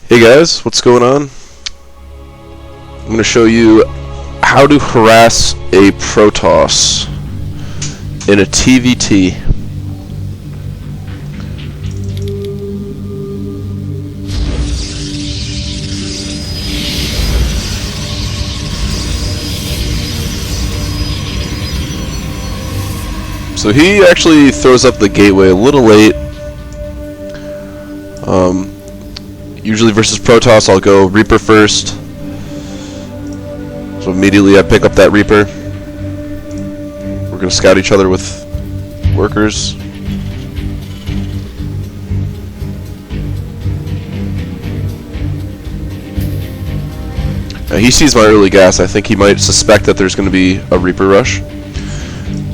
Hey guys, what's going on? I'm going to show you how to harass a Protoss in a TvT. So he actually throws up the gateway a little late. Usually versus Protoss, I'll go Reaper first. So immediately I pick up that Reaper. We're going to scout each other with workers. Now he sees my early gas. I think he might suspect that there's going to be a Reaper rush.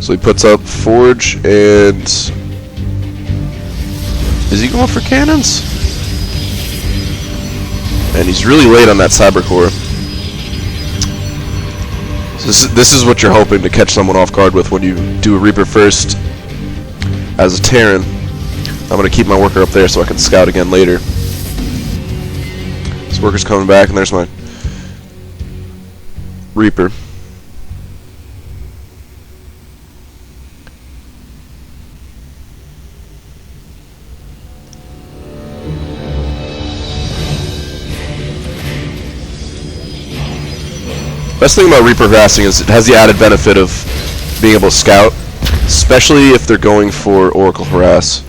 So he puts up Forge and... is he going for cannons? And he's really late on that Cyber Core. So this is what you're hoping to catch someone off guard with when you do a Reaper first as a Terran. I'm going to keep my worker up there so I can scout again later. This worker's coming back, and there's my Reaper. Best thing about Reaper harassing is it has the added benefit of being able to scout, especially if they're going for Oracle harass.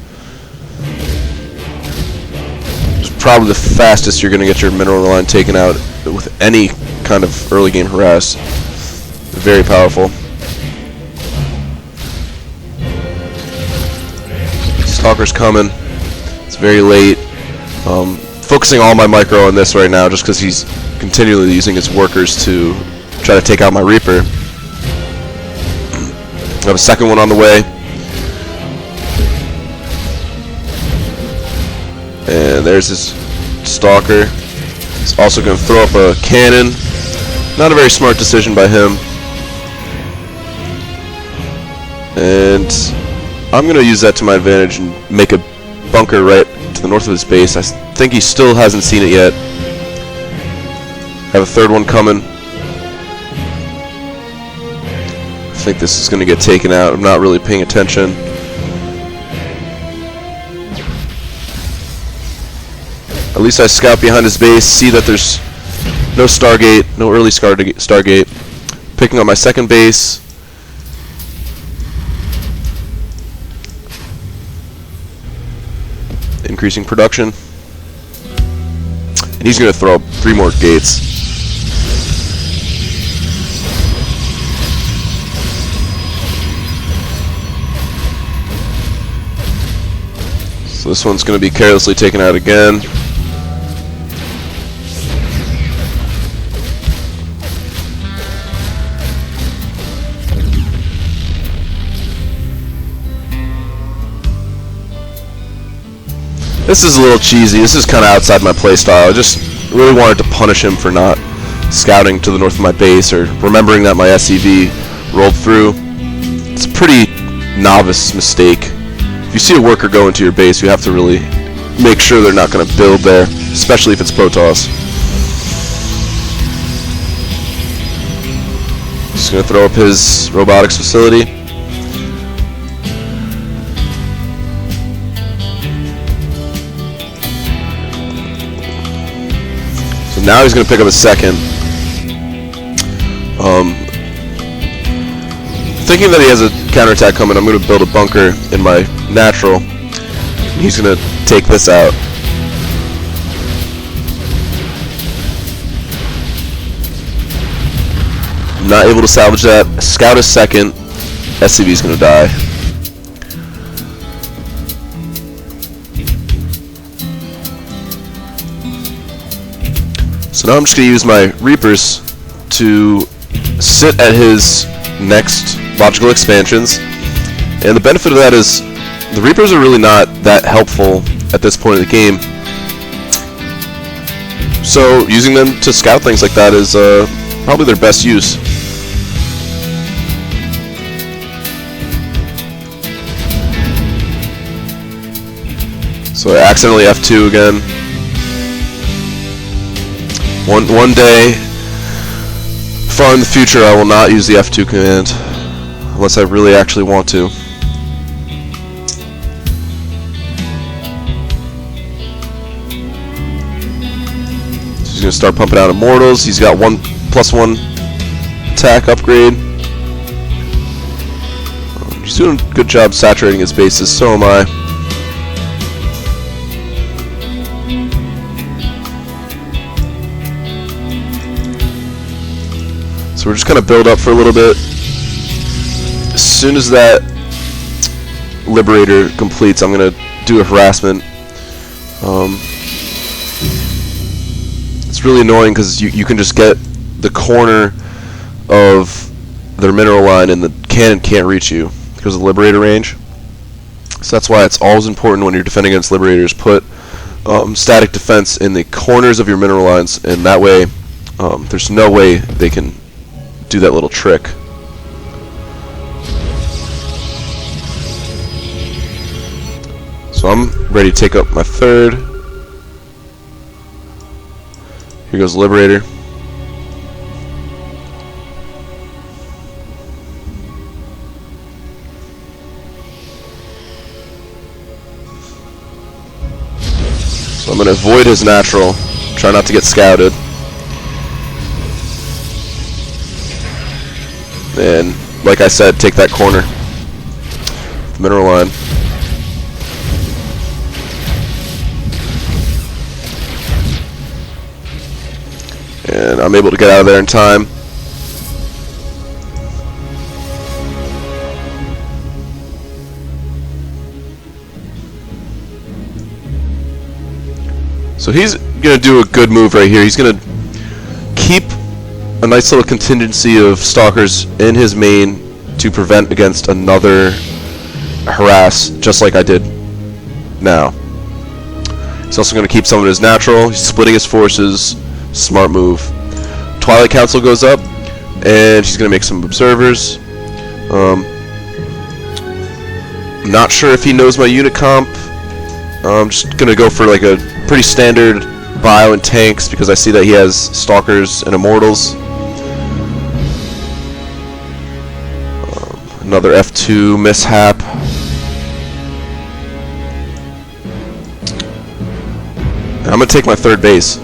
It's probably the fastest you're going to get your mineral line taken out with any kind of early game harass. Very powerful. Stalker's coming. It's very late. Focusing all my micro on this right now just because he's continually using his workers to try to take out my Reaper. I have a second one on the way. And there's his Stalker. He's also going to throw up a cannon. Not a very smart decision by him. And I'm going to use that to my advantage and make a bunker right to the north of his base. I think he still hasn't seen it yet. Have a third one coming. I think this is going to get taken out. I'm not really paying attention. At least I scout behind his base, see that there's no Stargate, no early Stargate. Picking up my second base. Increasing production. And he's going to throw up 3 more gates. So this one's going to be carelessly taken out again. This is a little cheesy. This is kind of outside my playstyle. I just really wanted to punish him for not scouting to the north of my base or remembering that my SCV rolled through. It's a pretty novice mistake. If you see a worker go into your base, you have to really make sure they're not going to build there, especially if it's Protoss. Just going to throw up his robotics facility. So now he's going to pick up a second. Thinking that he has a counterattack coming, I'm going to build a bunker in my natural. He's going to take this out. Not able to salvage that. Scout a second. SCV is going to die. So now I'm just going to use my Reapers to sit at his next logical expansions. And the benefit of that is the Reapers are really not that helpful at this point in the game. So using them to scout things like that is probably their best use. So I accidentally F2 again. One day, far in the future, I will not use the F2 command unless I really actually want to. So he's gonna start pumping out immortals. He's got 1+1 attack upgrade. He's doing a good job saturating his bases. So am I. So we're just kind of build up for a little bit. As soon as that Liberator completes, I'm going to do a harassment. It's really annoying because you can just get the corner of their mineral line and the cannon can't reach you because of the Liberator range. So that's why it's always important when you're defending against Liberators, put static defense in the corners of your mineral lines, and that way there's no way they can do that little trick. So I'm ready to take up my third. Here goes Liberator. So I'm going to avoid his natural, try not to get scouted. And like I said, take that corner. The mineral line. And I'm able to get out of there in time. So he's going to do a good move right here. He's going to keep a nice little contingency of stalkers in his main to prevent against another harass, just like I did now. He's also going to keep some of his natural. He's splitting his forces. Smart move. Twilight Council goes up, and she's going to make some observers. I'm not sure if he knows my unit comp. I'm just going to go for like a pretty standard bio and tanks because I see that he has stalkers and immortals. Another F2 mishap. And I'm going to take my third base.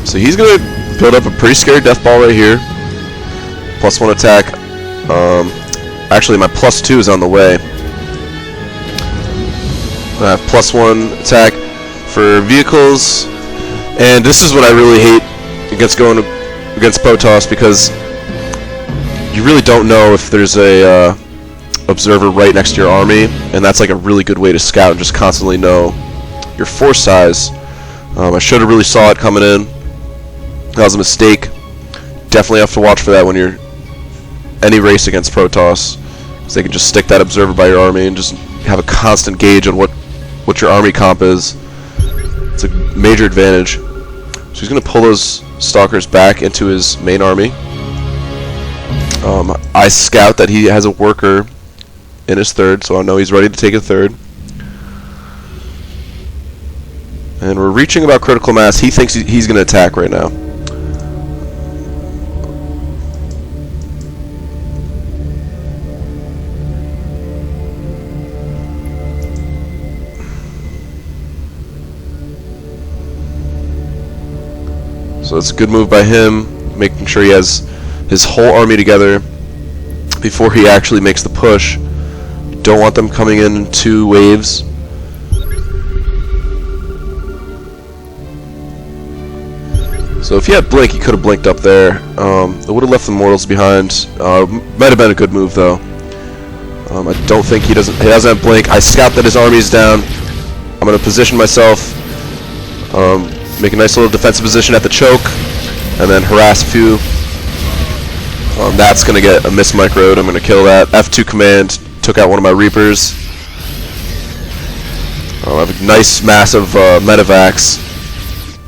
So he's going to build up a pretty scary death ball right here. +1 attack. Actually, my +2 is on the way. I have +1 attack for vehicles. And this is what I really hate against going against Protoss, because you really don't know if there's a observer right next to your army, and that's like a really good way to scout and just constantly know your force size. I should have really saw it coming in. That was a mistake. Definitely have to watch for that when you're any race against Protoss, because they can just stick that observer by your army and just have a constant gauge on what your army comp is. It's a major advantage. So he's going to pull those stalkers back into his main army. I scout that he has a worker in his third, so I know he's ready to take a third. And we're reaching about critical mass. He thinks he's going to attack right now. So it's a good move by him, making sure he has his whole army together before he actually makes the push. Don't want them coming in 2 waves. So if he had blink, he could have blinked up there. It would have left the mortals behind. Might have been a good move though. I don't think he doesn't have blink. I scout that his army is down. I'm going to position myself. Make a nice little defensive position at the choke, and then harass a few. That's going to get a miss microed. I'm going to kill that. F2 command took out one of my Reapers. I have a nice massive medevacs,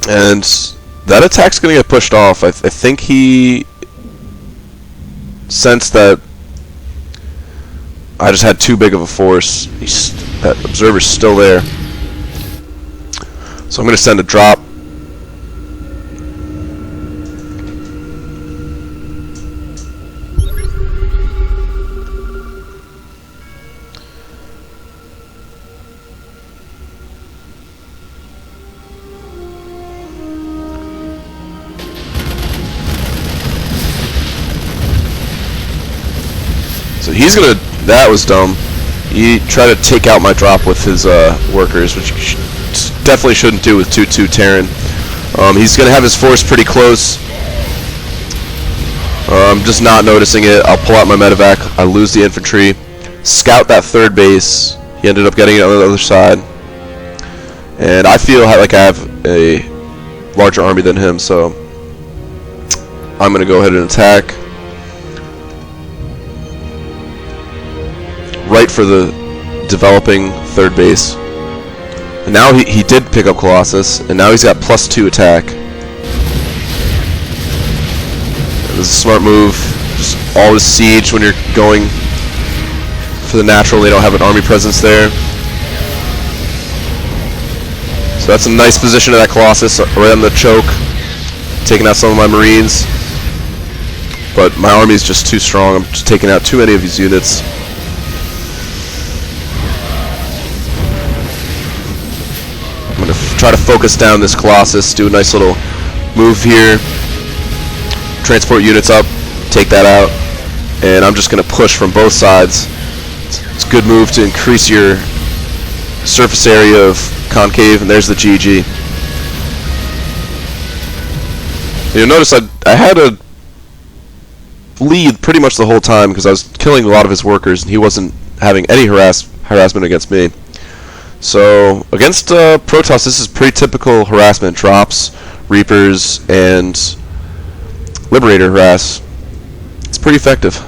and that attack's going to get pushed off. I think he sensed that I just had too big of a force. That observer's still there. So I'm going to send a drop. So he's gonna. That was dumb. He tried to take out my drop with his workers, which you definitely shouldn't do with 2-2 Terran. He's gonna have his force pretty close. I'm just not noticing it. I'll pull out my medevac. I lose the infantry. Scout that third base. He ended up getting it on the other side. And I feel like I have a larger army than him, so I'm gonna go ahead and attack. Right for the developing third base. And now he did pick up Colossus, and now he's got +2 attack. This is a smart move. Just always siege when you're going for the natural. They don't have an army presence there. So that's a nice position of that Colossus, right on the choke, taking out some of my Marines. But my army is just too strong. I'm just taking out too many of these units. I'm going to try to focus down this Colossus, do a nice little move here, transport units up, take that out, and I'm just going to push from both sides. It's a good move to increase your surface area of concave, and there's the GG. You'll notice I had a lead pretty much the whole time because I was killing a lot of his workers, and he wasn't having any harassment against me. So against Protoss, this is pretty typical harassment. Drops, Reapers, and Liberator harass. It's pretty effective.